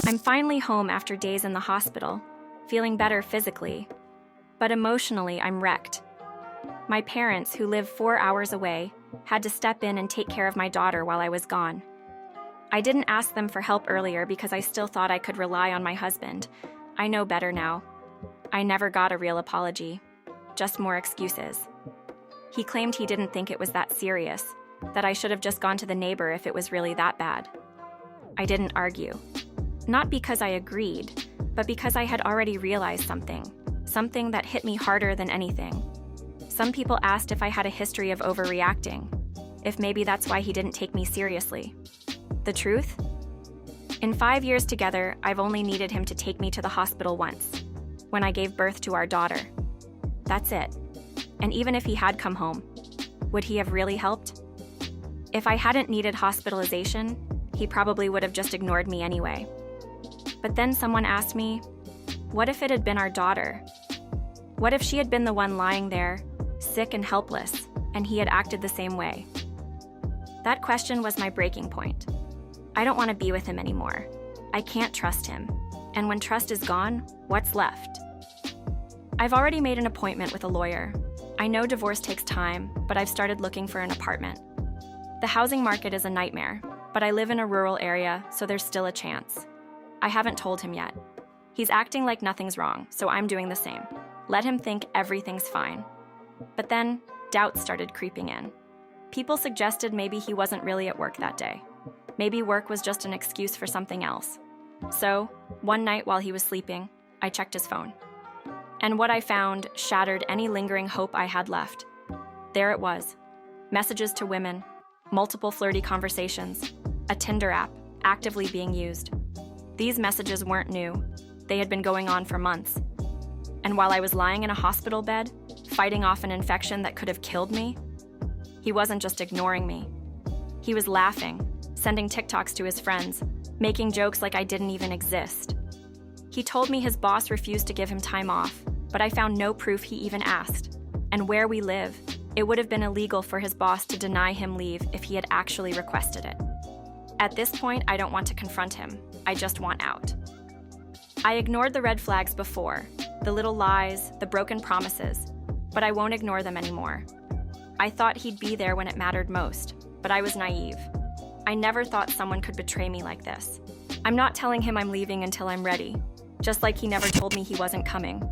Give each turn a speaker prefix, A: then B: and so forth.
A: I'm finally home after days in the hospital, feeling better physically, but emotionally I'm wrecked. My parents, who live 4 hours away, had to step in and take care of my daughter while I was gone. I didn't ask them for help earlier because I still thought I could rely on my husband. I know better now. I never got a real apology, just more excuses. He claimed he didn't think it was that serious, that I should have just gone to the neighbor if it was really that bad. I didn't argue. Not because I agreed, but because I had already realized something that hit me harder than anything. Some people asked if I had a history of overreacting, if maybe that's why he didn't take me seriously. The truth? In 5 years together, I've only needed him to take me to the hospital once, when I gave birth to our daughter. That's it. And even if he had come home, would he have really helped? If I hadn't needed hospitalization, he probably would have just ignored me anyway. But then someone asked me, what if it had been our daughter? What if she had been the one lying there, sick and helpless, and he had acted the same way? That question was my breaking point. I don't want to be with him anymore. I can't trust him. And when trust is gone, what's left? I've already made an appointment with a lawyer. I know divorce takes time, but I've started looking for an apartment. The housing market is a nightmare, but I live in a rural area, so there's still a chance. I haven't told him yet. He's acting like nothing's wrong, so I'm doing the same. Let him think everything's fine. But then, doubts started creeping in. People suggested maybe he wasn't really at work that day. Maybe work was just an excuse for something else. So, one night while he was sleeping, I checked his phone. And what I found shattered any lingering hope I had left. There it was. Messages to women, multiple flirty conversations, a Tinder app actively being used. These messages weren't new. They had been going on for months. And while I was lying in a hospital bed, fighting off an infection that could have killed me, he wasn't just ignoring me. He was laughing, sending TikToks to his friends, making jokes like I didn't even exist. He told me his boss refused to give him time off, but I found no proof he even asked. And where we live, it would have been illegal for his boss to deny him leave if he had actually requested it. At this point, I don't want to confront him. I just want out. I ignored the red flags before, the little lies, the broken promises, but I won't ignore them anymore. I thought he'd be there when it mattered most, but I was naive. I never thought someone could betray me like this. I'm not telling him I'm leaving until I'm ready, just like he never told me he wasn't coming.